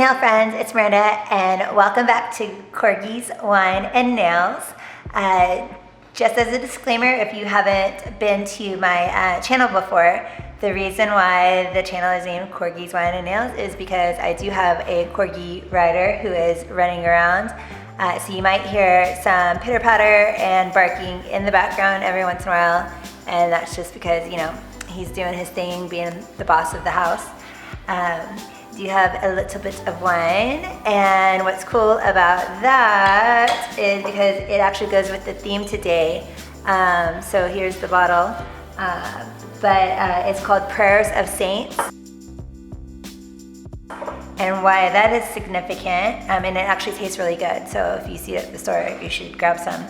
nail friends, it's Miranda and welcome back to Corgie's Wine and Nails. Just as a disclaimer, if you haven't been to my channel before, the reason why the channel is named Corgie's Wine and Nails is because I do have a Corgi rider who is running around. So you might hear some pitter patter and barking in the background every once in a while, and that's just because, you know, he's doing his thing, being the boss of the house. You have a little bit of wine, and what's cool about that is because it actually goes with the theme today. So here's the bottle, but it's called Prayers of Saints. And why that is significant, and it actually tastes really good, so if you see it at the store, you should grab some.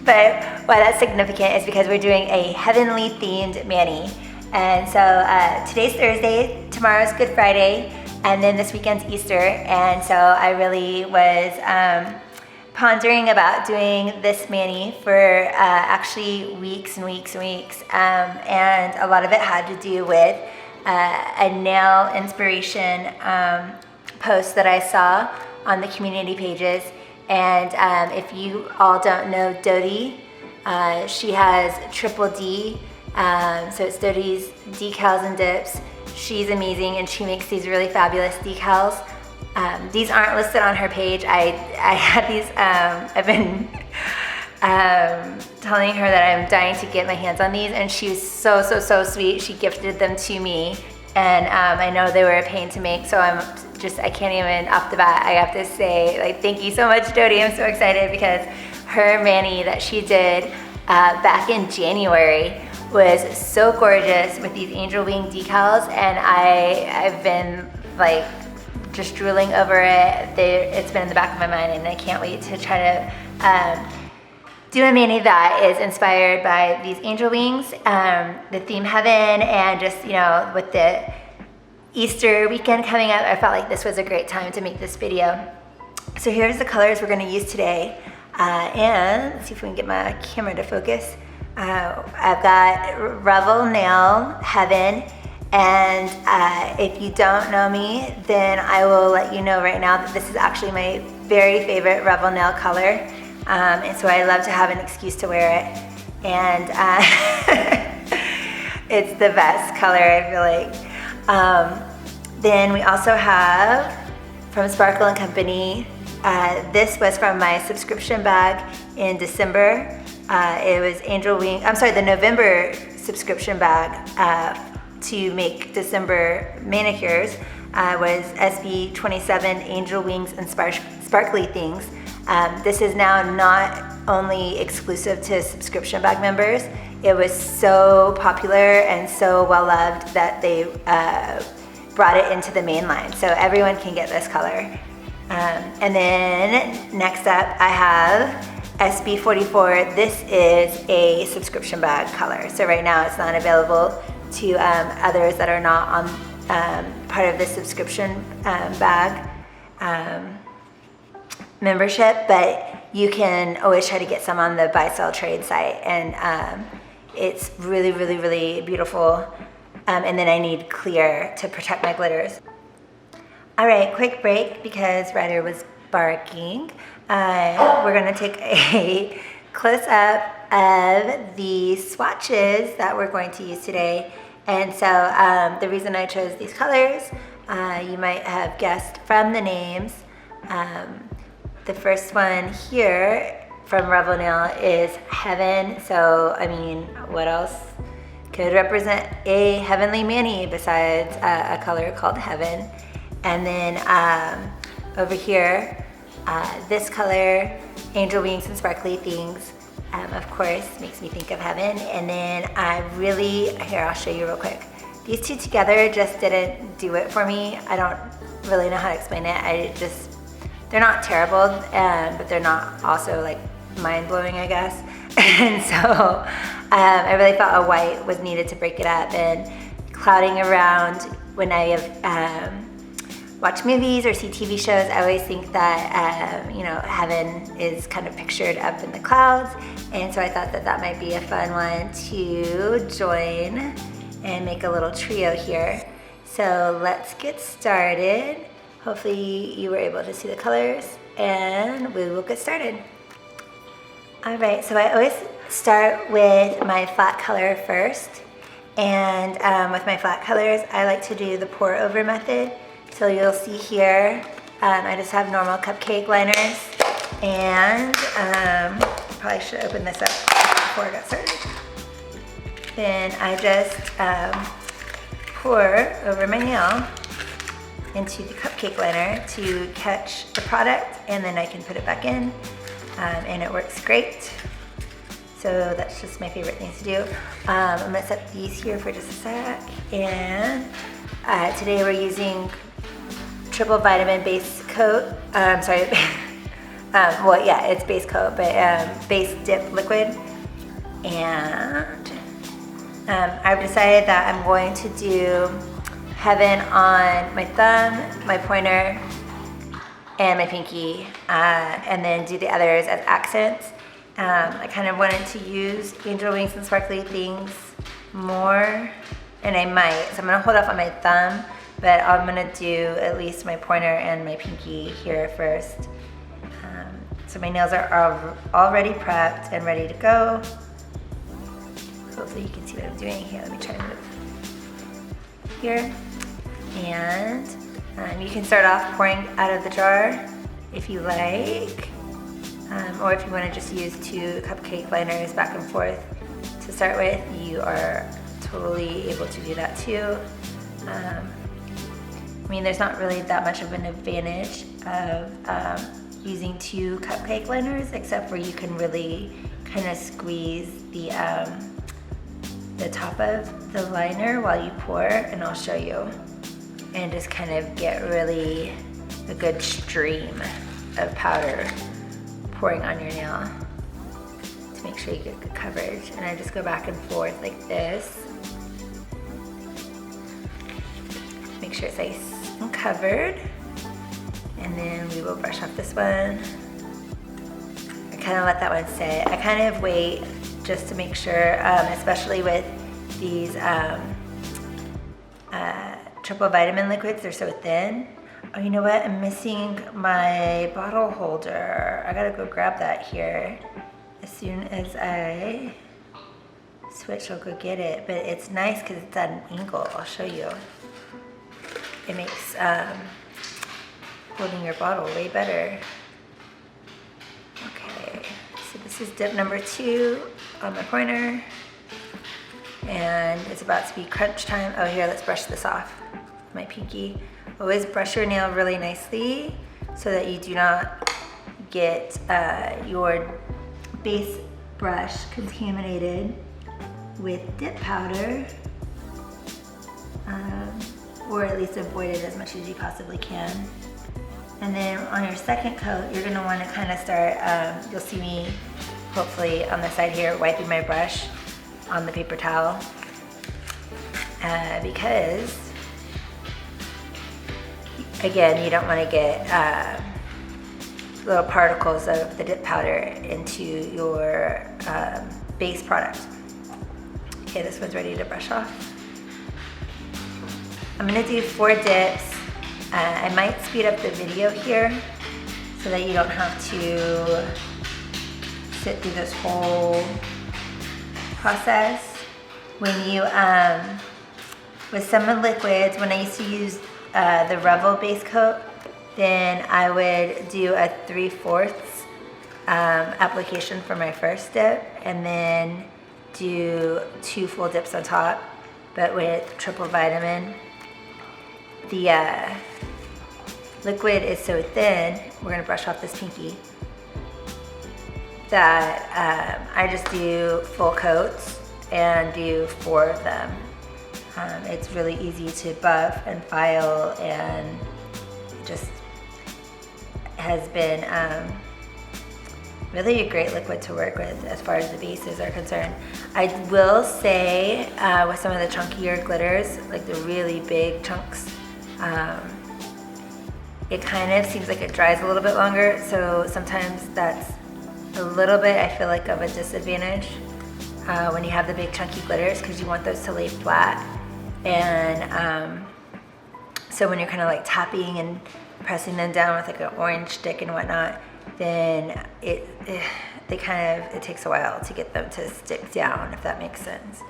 But why that's significant is because we're doing a heavenly themed mani. And so today's Thursday, tomorrow's Good Friday, and then this weekend's Easter. And so I really was pondering about doing this mani for actually weeks and weeks and weeks. And a lot of it had to do with a nail inspiration post that I saw on the community pages. And if you all don't know Dodi, she has Triple D. So it's Dodi's Decals and Dips. She's amazing and she makes these really fabulous decals. These aren't listed on her page. I had these, I've been telling her that I'm dying to get my hands on these, and she was so sweet. She gifted them to me, and I know they were a pain to make, so I can't even, off the bat, I have to say, like, thank you so much, Dodi. I'm so excited because her mani that she did back in January was so gorgeous with these angel wing decals, and I've been like just drooling over it. It's been in the back of my mind, and I can't wait to try to do a mani that is inspired by these angel wings, the theme heaven, and just, you know, with the Easter weekend coming up, I felt like this was a great time to make this video. So here's the colors we're going to use today, and let's see if we can get my camera to focus. I've got Revel Nail Heaven, and if you don't know me, then I will let you know right now that this is actually my very favorite Revel Nail color, and so I love to have an excuse to wear it, and it's the best color, I feel like. Then we also have from Sparkle & Company, this was from my subscription bag in December. It was the November subscription bag to make December manicures was SB27 Angel Wings and Sparkly Things. This is now not only exclusive to subscription bag members. It was so popular and so well loved that they brought it into the main line, so everyone can get this color. And then next up I have SB44. This is a subscription bag color, so right now it's not available to others that are not on part of the subscription bag membership, but you can always try to get some on the buy sell trade site, and it's really beautiful. And then I need clear to protect my glitters. All right, quick break because Ryder was barking. We're gonna take a close-up of the swatches that we're going to use today. And so the reason I chose these colors, you might have guessed from the names. The first one here from Revel Nail is Heaven. So, I mean, what else could represent a heavenly mani besides a color called Heaven? And then over here, this color, Angel Wings and Sparkly Things, of course, makes me think of heaven. And then here, I'll show you real quick. These two together just didn't do it for me. I don't really know how to explain it. They're not terrible, but they're not also like mind-blowing, I guess. And so I really thought a white was needed to break it up. And clouding around, when I have watch movies or see TV shows, I always think that, you know, heaven is kind of pictured up in the clouds. And so I thought that might be a fun one to join and make a little trio here. So let's get started. Hopefully you were able to see the colors, and we will get started. All right, so I always start with my flat color first. And with my flat colors, I like to do the pour over method. So you'll see here, I just have normal cupcake liners, and probably should open this up before I got started. Then I just pour over my nail into the cupcake liner to catch the product, and then I can put it back in, and it works great. So that's just my favorite thing to do. I'm gonna set these here for just a sec. And today we're using triple vitamin base coat. Sorry, well, yeah, it's base coat, but base dip liquid. And I've decided that I'm going to do heaven on my thumb, my pointer, and my pinky, and then do the others as accents. I kind of wanted to use angel wings and sparkly things more, and I might. So I'm gonna hold off on my thumb, but I'm gonna do at least my pointer and my pinky here first. So my nails are already prepped and ready to go. Hopefully you can see what I'm doing here. Let me try to move here. And you can start off pouring out of the jar if you like. Or if you want to just use 2 cupcake liners back and forth to start with, you are totally able to do that too. I mean, there's not really that much of an advantage of using 2 cupcake liners, except where you can really kind of squeeze the top of the liner while you pour, and I'll show you, and just kind of get really a good stream of powder pouring on your nail to make sure you get good coverage. And I just go back and forth like this. Make sure it's nice and covered. And then we will brush off this one. I kind of let that one sit. I kind of wait just to make sure, especially with these triple vitamin liquids, they're so thin. Oh, you know what? I'm missing my bottle holder. I gotta go grab that here. As soon as I switch, I'll go get it. But it's nice because it's at an angle. I'll show you. It makes holding your bottle way better. Okay, so this is dip number 2 on my pointer. And it's about to be crunch time. Oh, here, let's brush this off. My pinky. Always brush your nail really nicely so that you do not get your base brush contaminated with dip powder, or at least avoid it as much as you possibly can. And then on your second coat, you're gonna wanna kinda start, you'll see me hopefully on the side here wiping my brush on the paper towel, because again, you don't want to get little particles of the dip powder into your base product. Okay, this one's ready to brush off. I'm going to do 4 dips. I might speed up the video here so that you don't have to sit through this whole process. When you, with some liquids, when I used to use the Revel base coat, then I would do a 3/4 application for my first dip, and then do 2 full dips on top. But with triple vitamin, the liquid is so thin, we're gonna brush off this pinky, that I just do full coats and do 4 of them. It's really easy to buff and file, and it just has been really a great liquid to work with as far as the bases are concerned. I will say with some of the chunkier glitters, like the really big chunks, it kind of seems like it dries a little bit longer, so sometimes that's a little bit, I feel like, of a disadvantage when you have the big chunky glitters, because you want those to lay flat. And So when you're kind of like tapping and pressing them down with like an orange stick and whatnot, then it takes a while to get them to stick down, if that makes sense.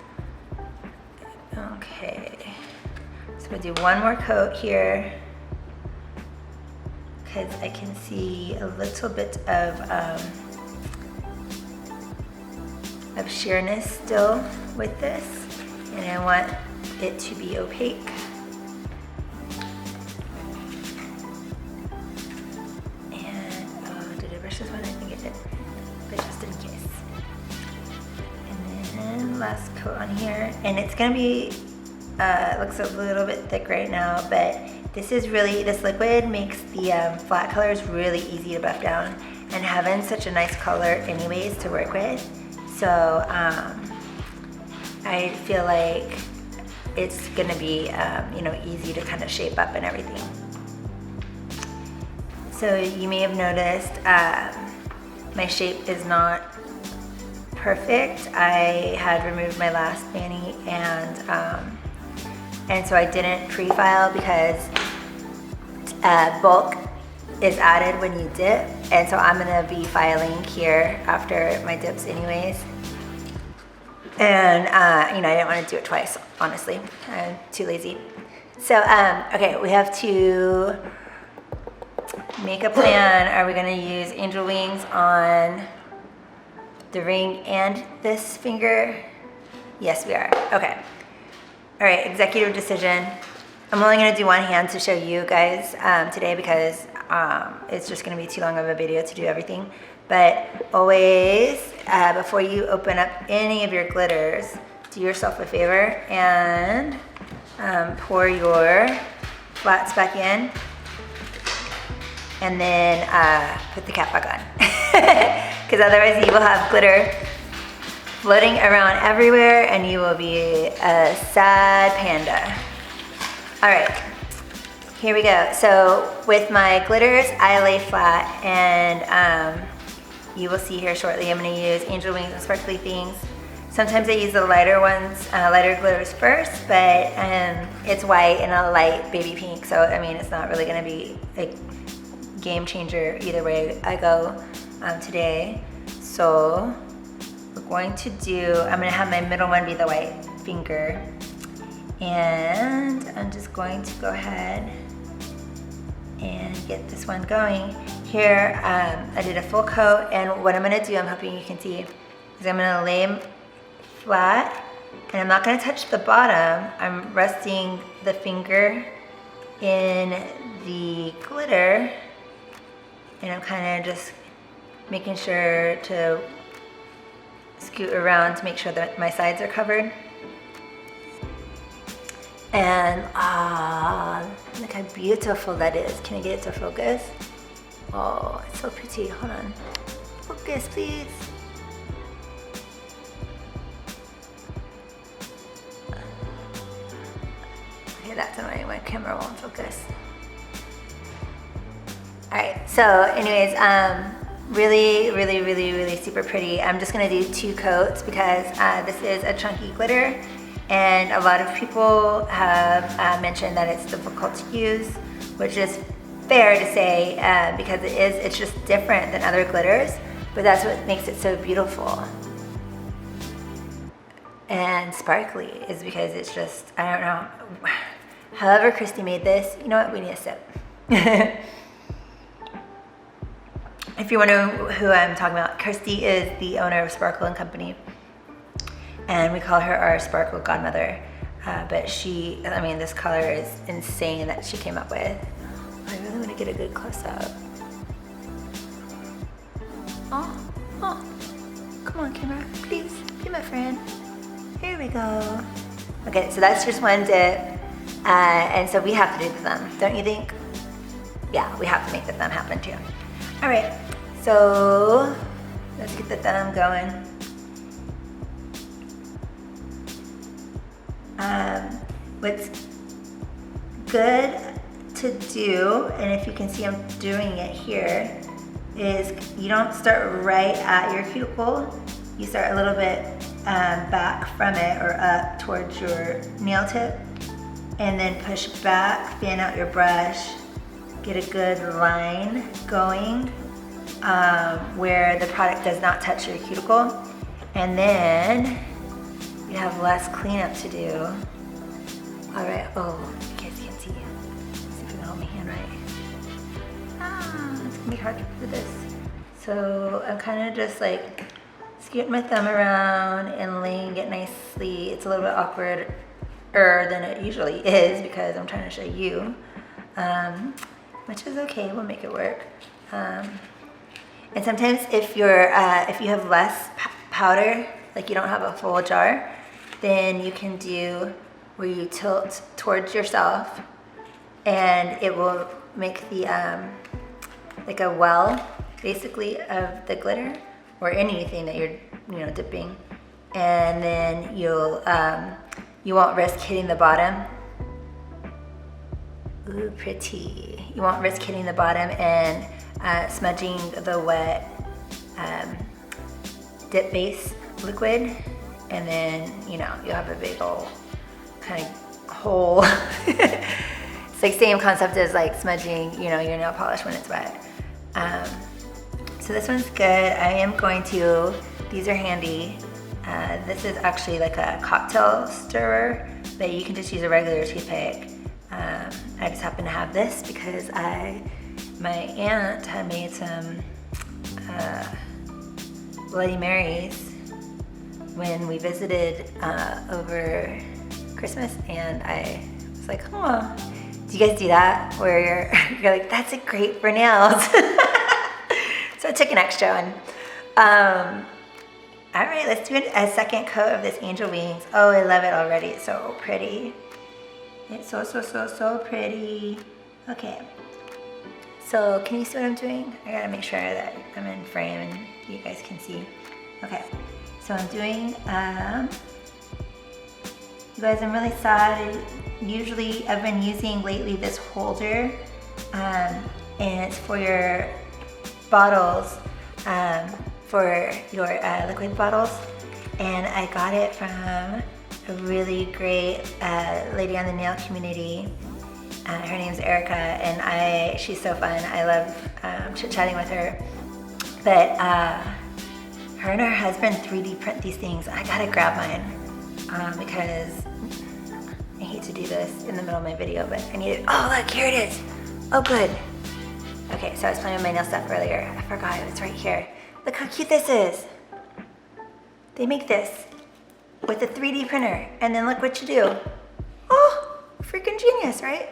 Okay, so we'll do one more coat here because I can see a little bit of sheerness still with this, and I want it to be opaque. And did I brush this one? I think I did, but just in case. And then last coat on here, and it's gonna be looks a little bit thick right now, but this liquid makes the flat colors really easy to buff down, and having such a nice color anyways to work with. So I feel like it's gonna be easy to kind of shape up and everything. So you may have noticed my shape is not perfect. I had removed my last mani, and so I didn't pre-file because bulk is added when you dip, and so I'm gonna be filing here after my dips anyways. And I didn't want to do it twice, honestly. I'm too lazy. So okay, we have to make a plan. Are we gonna use angel wings on the ring and this finger? Yes, we are. Okay. All right, executive decision. I'm only gonna do one hand to show you guys today because it's just gonna be too long of a video to do everything. But always, before you open up any of your glitters, do yourself a favor and pour your flats back in, and then put the cap back on. Because otherwise you will have glitter floating around everywhere and you will be a sad panda. All right, here we go. So with my glitters, I lay flat, and you will see here shortly I'm going to use angel wings and sparkly things. Sometimes I use the lighter ones, lighter glitters first, but it's white and a light baby pink, so I mean it's not really going to be a game changer either way I go today. So we're going to I'm going to have my middle one be the white finger, and I'm just going to go ahead and get this one going. Here, I did a full coat, and what I'm gonna do, I'm hoping you can see, is I'm gonna lay flat, and I'm not gonna touch the bottom. I'm resting the finger in the glitter, and I'm kind of just making sure to scoot around to make sure that my sides are covered. And look how beautiful that is. Can I get it to focus? Oh, it's so pretty. Hold on. Focus, please. Okay, that's annoying. My camera won't focus. All right, so anyways, really super pretty. I'm just gonna do 2 coats because this is a chunky glitter, and a lot of people have mentioned that it's difficult to use, which is fair to say because it's just different than other glitters, but that's what makes it so beautiful and sparkly, is because it's just, I don't know, however Christy made this. You know what, we need a sip. If you wonder who I'm talking about, Christy is the owner of Sparkle & Company, and we call her our sparkle godmother, but this color is insane that she came up with. I really want to get a good close-up. Oh, come on camera, please, be my friend. Here we go. Okay, so that's just one dip, and so we have to do the thumb, don't you think? Yeah, we have to make the thumb happen too. All right, so let's get the thumb going. What's good to do, and if you can see I'm doing it here, is you don't start right at your cuticle. You start a little bit back from it or up towards your nail tip, and then push back, fan out your brush, get a good line going where the product does not touch your cuticle, and then you have less cleanup to do. All right, oh, you guys can't see. Let's see if you can hold my hand right. It's gonna be hard to do this. So I'm kind of just like scooting my thumb around and laying it nicely. It's a little bit awkward than it usually is because I'm trying to show you, which is okay, we'll make it work. And sometimes if you have less powder, like you don't have a full jar, then you can do where you tilt towards yourself and it will make the, like a well, basically, of the glitter or anything that you're, dipping. And then you won't risk hitting the bottom. Ooh, pretty. You won't risk hitting the bottom and smudging the wet dip base liquid. And then, you'll have a big old kind of hole. It's like same concept as like smudging, your nail polish when it's wet. So this one's good. I am going to, these are handy. This is actually like a cocktail stirrer, but you can just use a regular toothpick. I just happen to have this because my aunt had made some Bloody Marys when we visited over Christmas, and I was like, oh, do you guys do that? Where you're like, that's great for nails. So I took an extra one. All right, let's do a second coat of this angel wings. Oh, I love it already. It's so pretty. It's so pretty. Okay. So can you see what I'm doing? I gotta make sure that I'm in frame and you guys can see. Okay. So I'm doing, you guys, I'm really sad. Usually I've been using lately this holder, and it's for your bottles, for your liquid bottles, and I got it from a really great lady on the nail community. Her name's Erica, and she's so fun. I love chit-chatting with her. But her and her husband 3D print these things. I gotta grab mine because I hate to do this in the middle of my video, but I need it. Oh, look, here it is. Oh, good. Okay, so I was playing with my nail stuff earlier. I forgot, it's right here. Look how cute this is. They make this with a 3D printer, and then look what you do. Oh, freaking genius, right?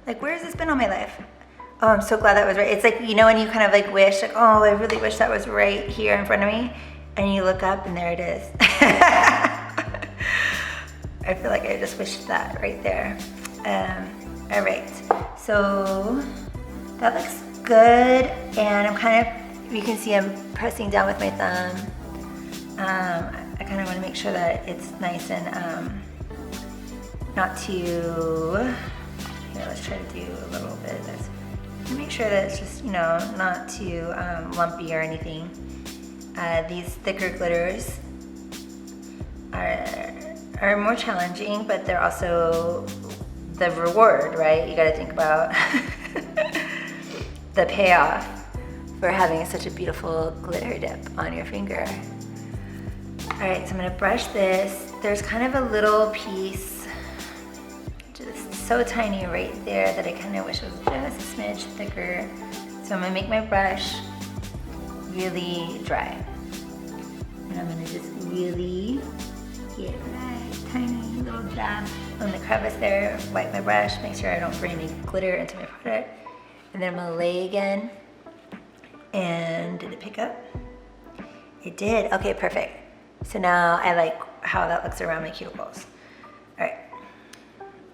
Like, where has this been all my life? Oh, I'm so glad that was right. It's like, when you kind of like wish, like, oh, I really wish that was right here in front of me. And you look up and there it is. I feel like I just wished that right there. All right, so that looks good. And I'm kind of, you can see I'm pressing down with my thumb. I kind of want to make sure that it's nice and not too, here, let's try to do a little bit of this. Make sure that it's just, not too lumpy or anything. These thicker glitters are more challenging, but they're also the reward, right? You gotta think about the payoff for having such a beautiful glitter dip on your finger. All right, so I'm gonna brush this. There's kind of a little piece, just so tiny right there, that I kind of wish was just a smidge thicker. So I'm gonna make my brush really dry. And I'm gonna just really get right, tiny little dab on the crevice there, wipe my brush, make sure I don't bring any glitter into my product. And then I'm gonna lay again. And did it pick up? It did, okay, perfect. So now I like how that looks around my cuticles. All right.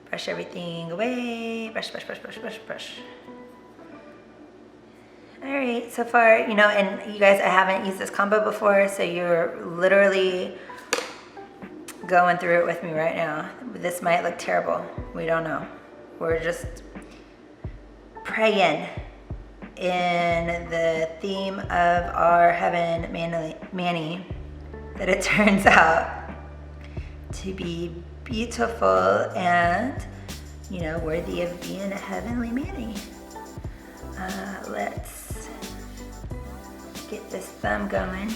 Brush everything away, brush, brush, brush, brush, brush, brush. All right, so far, and you guys, I haven't used this combo before, so you're literally going through it with me right now. This might look terrible, we don't know. We're just praying in the theme of our heaven, Manny, that it turns out to be beautiful and you know, worthy of being a heavenly Manny. Let's get this thumb going.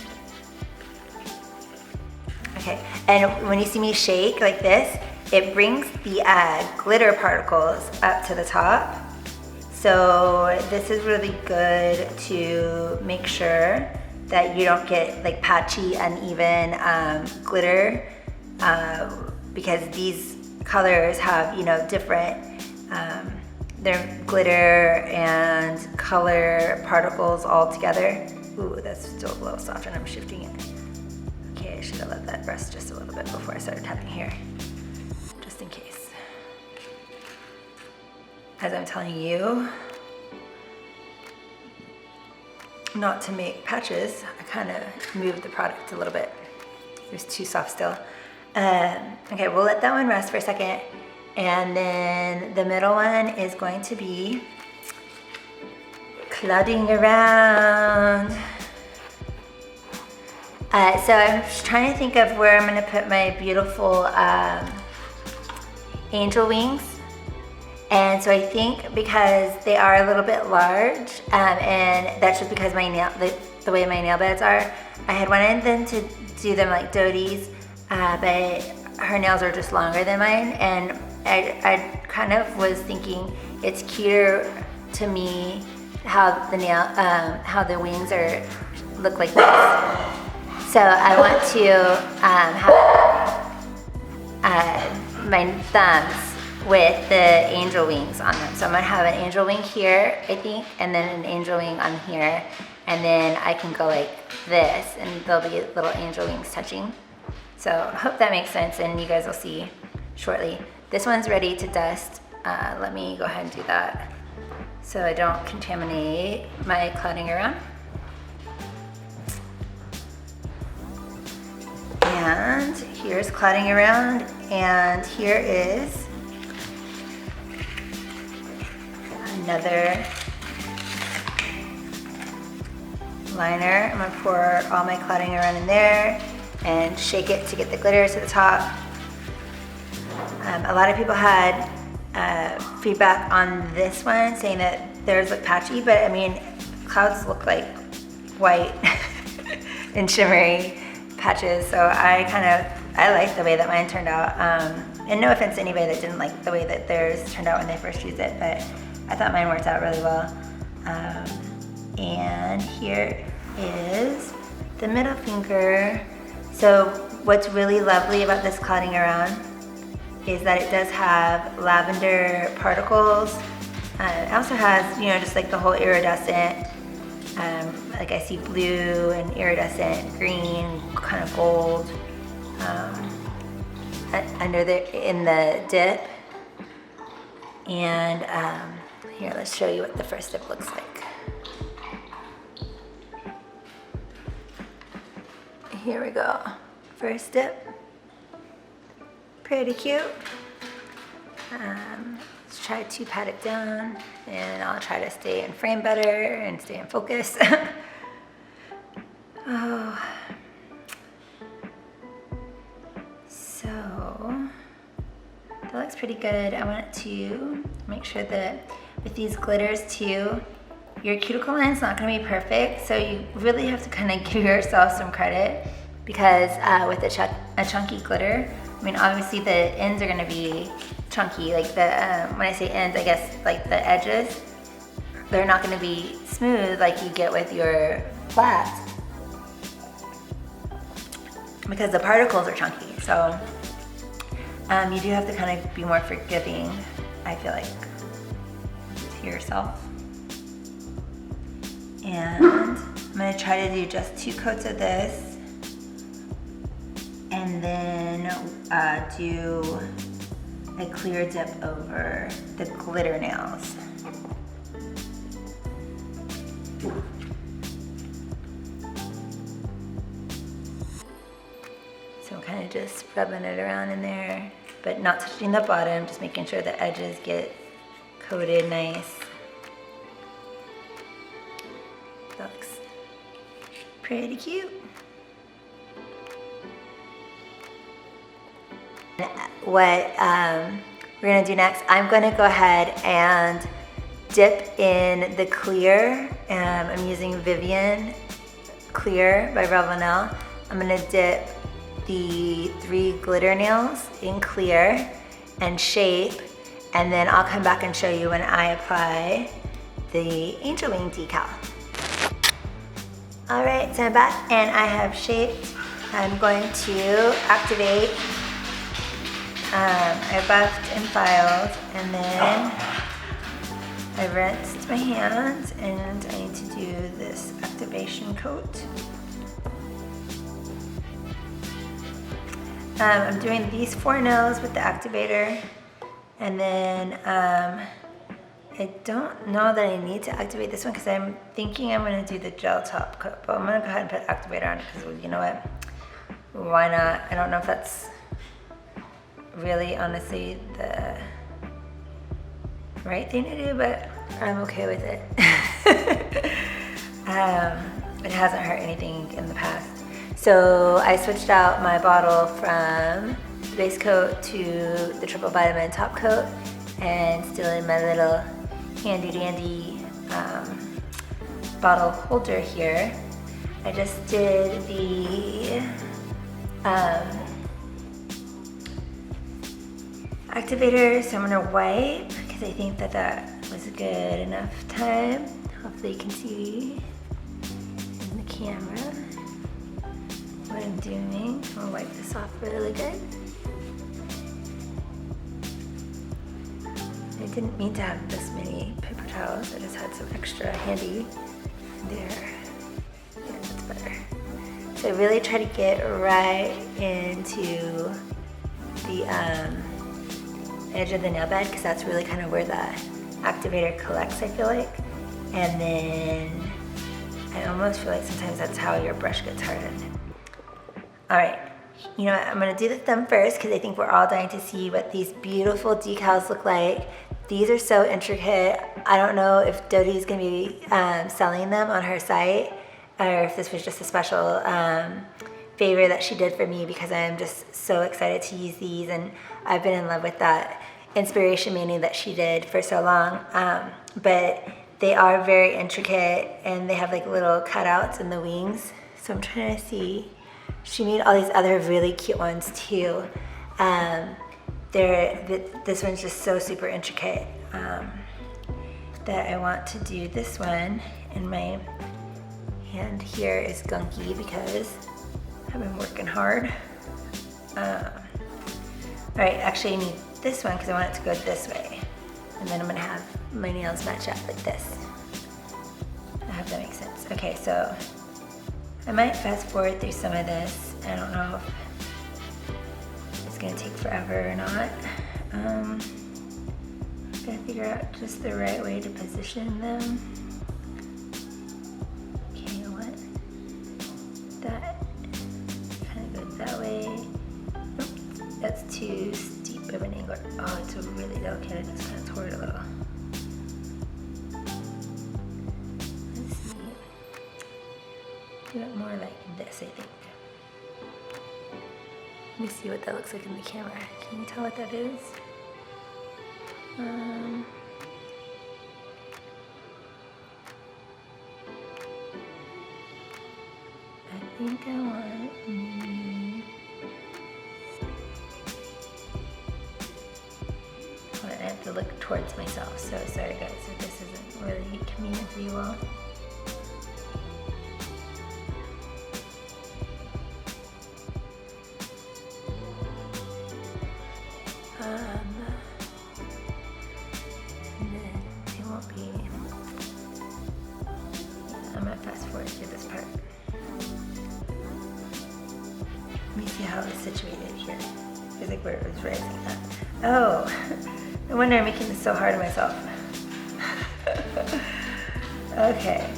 Okay, and when you see me shake like this, it brings the glitter particles up to the top. So this is really good to make sure that you don't get like patchy, uneven glitter, because these colors have, you know, different, they're glitter and color particles all together. Ooh, that's still a little soft and I'm shifting it. Okay, I should have let that rest just a little bit before I started tapping here, just in case. As I'm telling you not to make patches, I kind of moved the product a little bit. It was too soft still. Okay, we'll let that one rest for a second. And then the middle one is going to be clouding around. So I'm just trying to think of where I'm gonna put my beautiful angel wings. And so I think because they are a little bit large, and that's just because my nail, the way my nail beds are, I had wanted them to do them like Dodi's, but her nails are just longer than mine, and I kind of was thinking it's cuter to me how the nail, how the wings look like this. So I want to have my thumbs with the angel wings on them. So I'm gonna have an angel wing here, I think, and then an angel wing on here, and then I can go like this, and there'll be little angel wings touching. So I hope that makes sense, and you guys will see shortly. This one's ready to dust. Let me go ahead and do that so I don't contaminate my clouding around. And here's clouding around, and here is another liner. I'm gonna pour all my clouding around in there and shake it to get the glitter to the top. A lot of people had feedback on this one saying that theirs look patchy, but I mean, clouds look like white and shimmery patches, so I like the way that mine turned out. And no offense to anybody that didn't like the way that theirs turned out when they first used it, but I thought mine worked out really well. And here is the middle finger. So what's really lovely about this clouding around is that it does have lavender particles. It also has, you know, just like the whole iridescent, like I see blue and iridescent green, kind of gold in the dip. And here, let's show you what the first dip looks like. Here we go. First dip. Pretty cute. Let's try to pat it down, and I'll try to stay in frame better and stay in focus. Oh. So that looks pretty good. I want to make sure that with these glitters too, your cuticle line's not gonna be perfect, so you really have to kind of give yourself some credit, because with a chunky glitter, I mean, obviously the ends are gonna be chunky, like when I say ends, I guess like the edges, they're not gonna be smooth like you get with your flats, because the particles are chunky. So you do have to kind of be more forgiving, I feel like, to yourself. And I'm gonna try to do just 2 coats of this, and then do a clear dip over the glitter nails. So I'm kind of just rubbing it around in there, but not touching the bottom, just making sure the edges get coated nice. That looks pretty cute. What we're gonna do next, I'm gonna go ahead and dip in the clear. I'm using Vivian Clear by Revel. I'm gonna dip the 3 glitter nails in clear and shape, and then I'll come back and show you when I apply the angel wing decal. All right, so I'm back and I have shaped. I'm going to activate. I buffed and filed, and then I rinsed my hands, and I need to do this activation coat. I'm doing these 4 nails with the activator, and then I don't know that I need to activate this one because I'm thinking I'm going to do the gel top coat, but I'm going to go ahead and put activator on it because, you know what, why not? I don't know if that's really honestly the right thing to do, but I'm okay with it. It hasn't hurt anything in the past. So I switched out my bottle from the base coat to the triple vitamin top coat, and still in my little handy dandy bottle holder here. I just did the activator, so I'm gonna wipe because I think that was a good enough time. Hopefully you can see in the camera what I'm doing. I'm gonna wipe this off really good. I didn't mean to have this many paper towels. I just had some extra handy there. Yeah, that's better. So I really try to get right into the edge of the nail bed because that's really kind of where the activator collects, I feel like. And then I almost feel like sometimes that's how your brush gets hardened. All right, you know what? I'm gonna do the thumb first because I think we're all dying to see what these beautiful decals look like. These are so intricate. I don't know if Dodi is gonna be selling them on her site, or if this was just a special favor that she did for me, because I'm just so excited to use these, and I've been in love with that inspiration mania that she did for so long. But they are very intricate, and they have like little cutouts in the wings. So I'm trying to see. She made all these other really cute ones too. This one's just so super intricate that I want to do this one. And my hand here is gunky because I've been working hard. All right, actually I need this one because I want it to go this way. And then I'm gonna have my nails match up like this. I hope that makes sense. Okay, so I might fast forward through some of this. I don't know if it's gonna take forever or not. I'm gonna figure out just the right way to position them. Okay, you know what? That kind of goes that way. Oops, that's too steep of an angle. Oh, it's really delicate. I just kind of tore it a little. Let's see. Do it more like this, I think. Let me see what that looks like in the camera. Can you tell what that is? I think I want I have to look towards myself, so sorry guys if this isn't really convenient for you all. And then it won't be, I'm gonna fast forward through this part. Let me see how it's situated here. Feels like where it was rising up. Oh, no wonder I'm making this so hard on myself. Okay,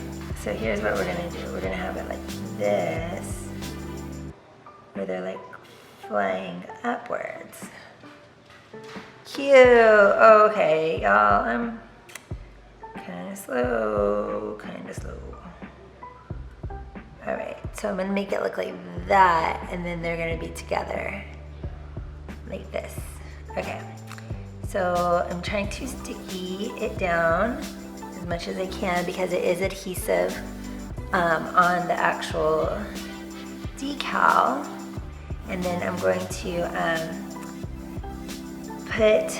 so here's what we're gonna do. We're gonna have it like this, where they're like flying upwards. Cute. Okay, y'all, I'm kind of slow. All right, so I'm gonna make it look like that, and then they're gonna be together like this. Okay, so I'm trying to sticky it down as much as I can because it is adhesive on the actual decal. And then I'm going to put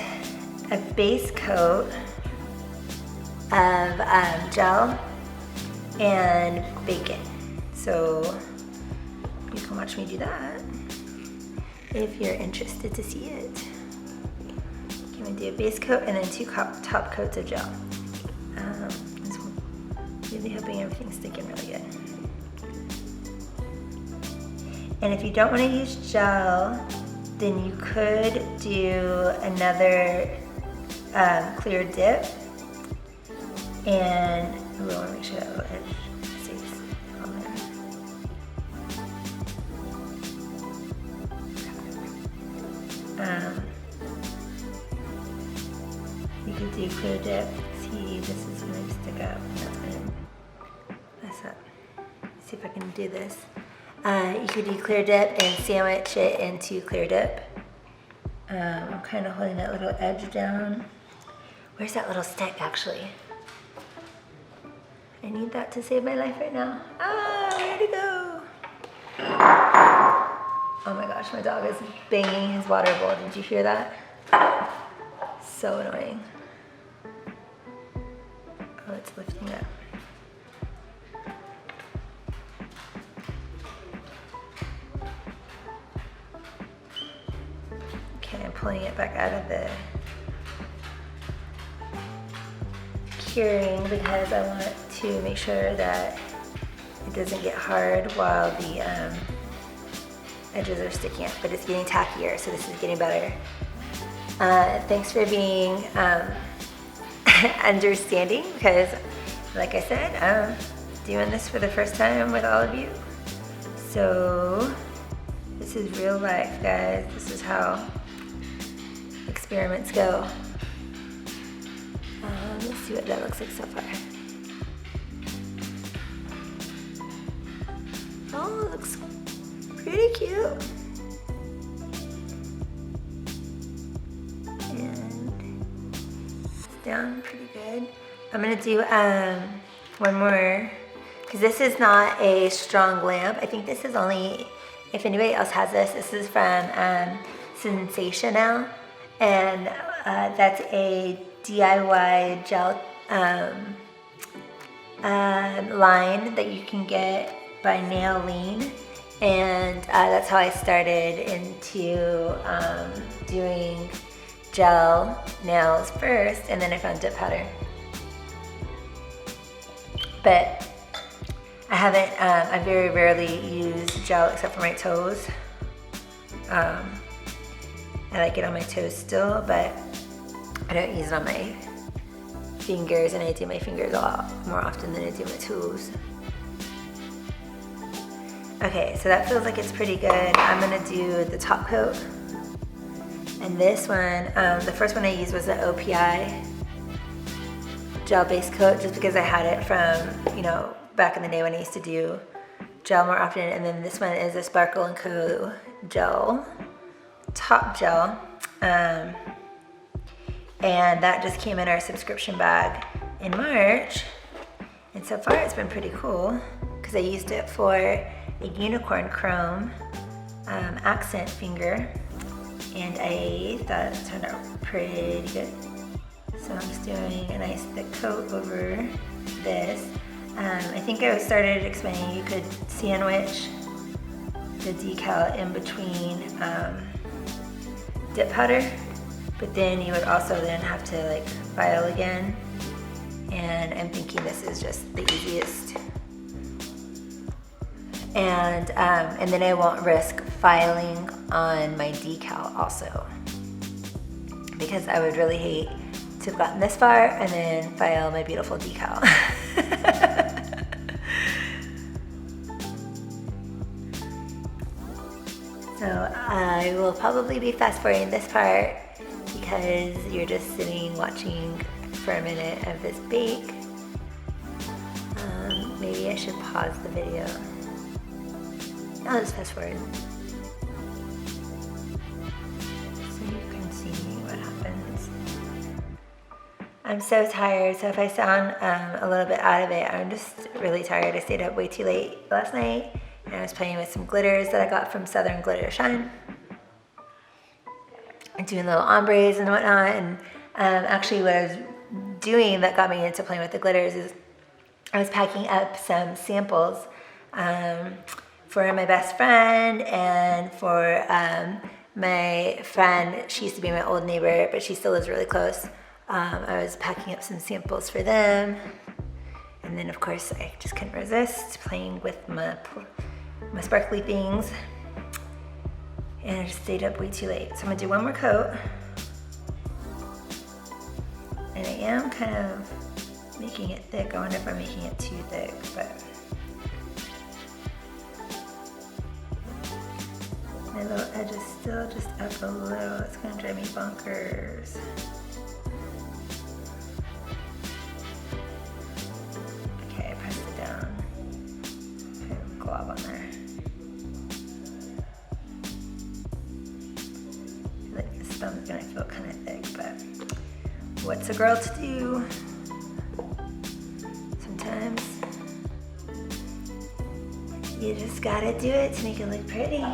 a base coat of gel and bake it. So you can watch me do that if you're interested to see it. I'm gonna do a base coat and then 2 top coats of gel. I'm really hoping everything's sticking really good. And if you don't want to use gel, then you could do another clear dip. And we want to make sure that little edge stays on there. You could do clear dip. See, this is going to stick up. That's going to mess up. Let's see if I can do this. You could do clear dip and sandwich it into clear dip. I'm kind of holding that little edge down. Where's that little stick actually? I need that to save my life right now. Ah, where'd it go? Oh my gosh, my dog is banging his water bowl. Did you hear that? So annoying. Oh, it's lifting up. Okay, I'm pulling it back out of the curing because I want to make sure that it doesn't get hard while the edges are sticking up, but it's getting tackier, so this is getting better. Thanks for being understanding because, like I said, I'm doing this for the first time with all of you. So this is real life, guys. This is how experiments go. Let's see what that looks like so far. Oh, it looks pretty cute. And it's down pretty good. I'm gonna do one more, because this is not a strong lamp. I think this is only, if anybody else has this, this is from Sensational, and that's a DIY gel line that you can get by Nail Lean, and that's how I started into doing gel nails first, and then I found dip powder. But I haven't, I very rarely use gel except for my toes. I like it on my toes still, but I don't use it on my fingers, and I do my fingers a lot more often than I do my toes. Okay, so that feels like it's pretty good. I'm gonna do the top coat. And this one, the first one I used was the OPI gel base coat, just because I had it from, you know, back in the day when I used to do gel more often. And then this one is a Sparkle & Co. gel, top gel. And that just came in our subscription bag in March. And so far it's been pretty cool because I used it for a unicorn chrome accent finger, and I thought it turned out pretty good. So I'm just doing a nice thick coat over this. I think I started explaining you could sandwich the decal in between dip powder, but then you would also then have to like file again, and I'm thinking this is just the easiest. And then I won't risk filing on my decal also, because I would really hate to have gotten this far and then file my beautiful decal. So I will probably be fast forwarding this part because you're just sitting watching for a minute of this bake. Maybe I should pause the video. I'll just fast forward so you can see what happens. I'm so tired, so if I sound a little bit out of it, I'm just really tired. I stayed up way too late last night, and I was playing with some glitters that I got from Southern Glitter Shine, and doing little ombres and whatnot. And actually what I was doing that got me into playing with the glitters is I was packing up some samples for my best friend and for my friend. She used to be my old neighbor, but she still lives really close. I was packing up some samples for them. And then of course I just couldn't resist playing with my sparkly things. And I just stayed up way too late. So I'm gonna do one more coat. And I am kind of making it thick. I wonder if I'm making it too thick, but my little edge is still just up a little. It's gonna drive me bonkers. Okay, I pressed it down. Put a glob on there. I feel like this thumb's gonna feel kind of thick, but what's a girl to do? Sometimes you just gotta do it to make it look pretty.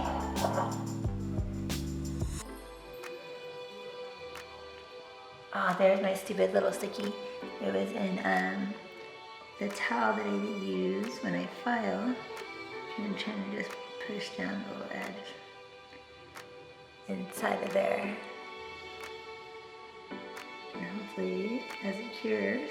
Oh, there's my stupid little sticky. It was in the towel that I use when I file. I'm trying to just push down the little edge inside of there. And hopefully, as it cures,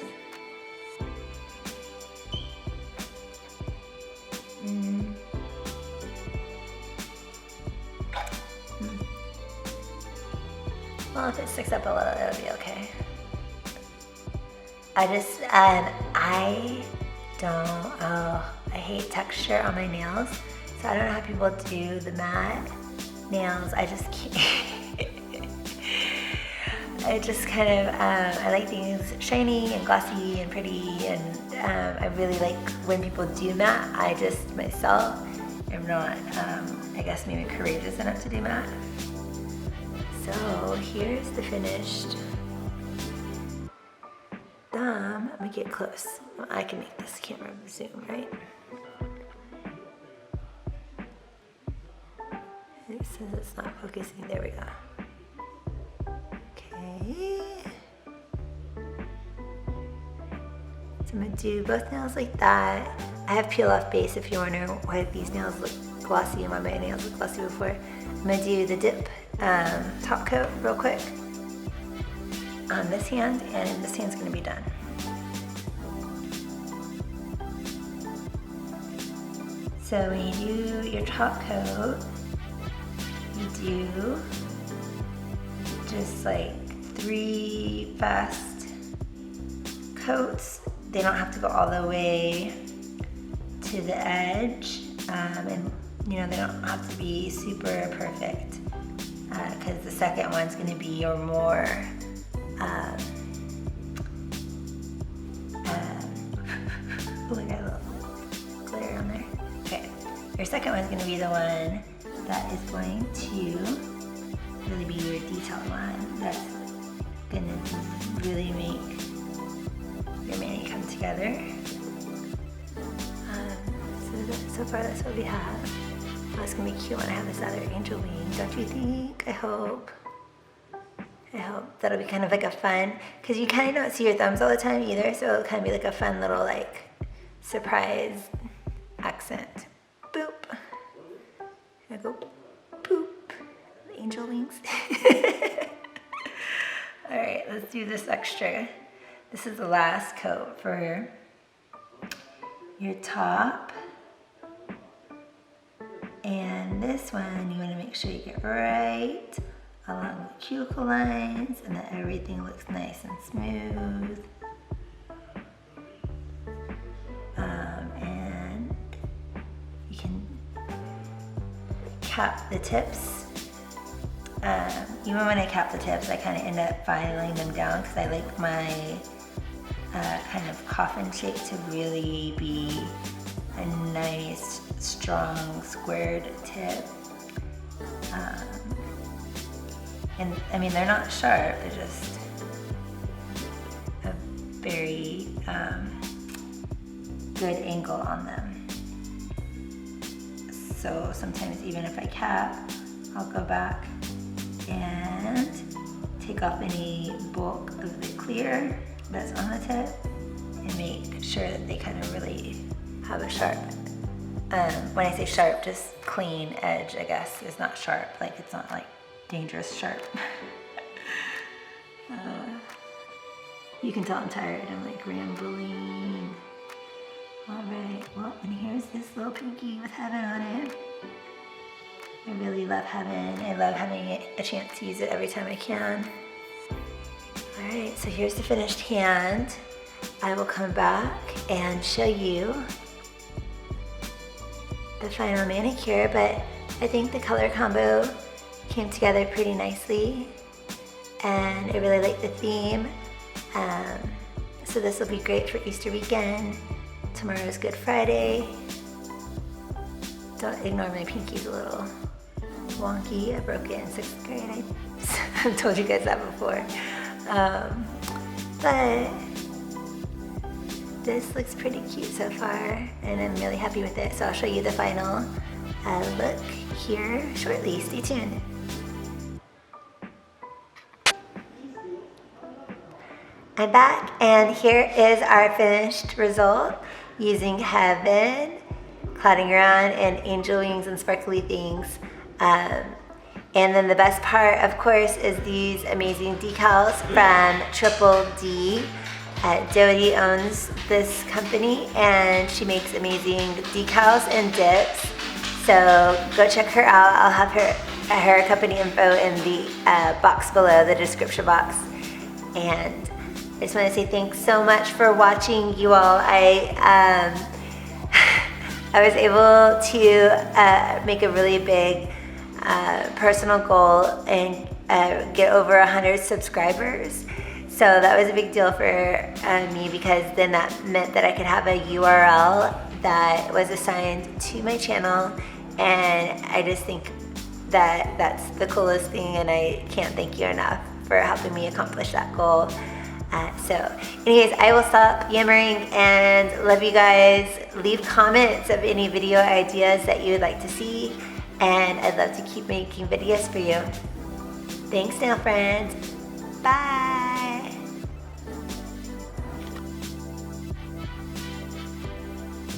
well, if it sticks up a little, it'll be okay. I hate texture on my nails, so I don't know how people do the matte nails. I just can't. I just kind of, I like things shiny and glossy and pretty, and I really like when people do matte. I just, myself, am not, I guess maybe courageous enough to do matte. So here's the finished thumb. Let me get close. Well, I can make this camera zoom, right? It says it's not focusing. There we go. Okay. So I'm gonna do both nails like that. I have peel off base if you're wondering why these nails look glossy and why my nails look glossy before. I'm gonna do the dip top coat real quick on this hand, and this hand's gonna be done. So when you do your top coat, you do just like 3 fast coats. They don't have to go all the way to the edge, and you know, they don't have to be super perfect, because the second one's going to be your more oh, I got a little glitter on there. Okay, your second one's going to be the one that is going to really be your detailed one. That's going to really make your mani come together. So far that's what we have. Oh, it's gonna be cute when I have this other angel wing, don't you think? I hope that'll be kind of like a fun, because you kind of don't see your thumbs all the time either, so it'll kind of be like a fun little like surprise accent. Boop. I go boop. Angel wings. All right, let's do this extra. This is the last coat for your top. And this one, you want to make sure you get right along the cuticle lines and that everything looks nice and smooth. And you can cap the tips. Even when I cap the tips, I kind of end up filing them down because I like my kind of coffin shape to really be a nice, strong, squared tip. And I mean, they're not sharp, they're just a very good angle on them. So sometimes even if I cap, I'll go back and take off any bulk of the clear that's on the tip and make sure that they kind of really have a sharp, when I say sharp, just clean edge, I guess. It's not sharp, like it's not like dangerous sharp. You can tell I'm tired, I'm like rambling. All right, well, and here's this little pinky with heaven on it. I really love heaven. I love having a chance to use it every time I can. All right, so here's the finished hand. I will come back and show you the final manicure, but I think the color combo came together pretty nicely, and I really like the theme. So this will be great for Easter weekend. Tomorrow's Good Friday. Don't ignore my pinky's a little wonky. I broke it in 6th grade. I've told you guys that before. But this looks pretty cute so far, and I'm really happy with it. So I'll show you the final look here shortly. Stay tuned. I'm back, and here is our finished result using heaven, clouding around, and angel wings and sparkly things. And then the best part, of course, is these amazing decals from Triple D. Dodi owns this company, and she makes amazing decals and dips. So go check her out. I'll have her company info in the box below, the description box. And I just want to say thanks so much for watching, you all. I was able to make a really big personal goal and get over 100 subscribers. So that was a big deal for me, because then that meant that I could have a URL that was assigned to my channel, and I just think that that's the coolest thing, and I can't thank you enough for helping me accomplish that goal. So anyways, I will stop yammering and love you guys. Leave comments of any video ideas that you would like to see, and I'd love to keep making videos for you. Thanks now, friends. Bye.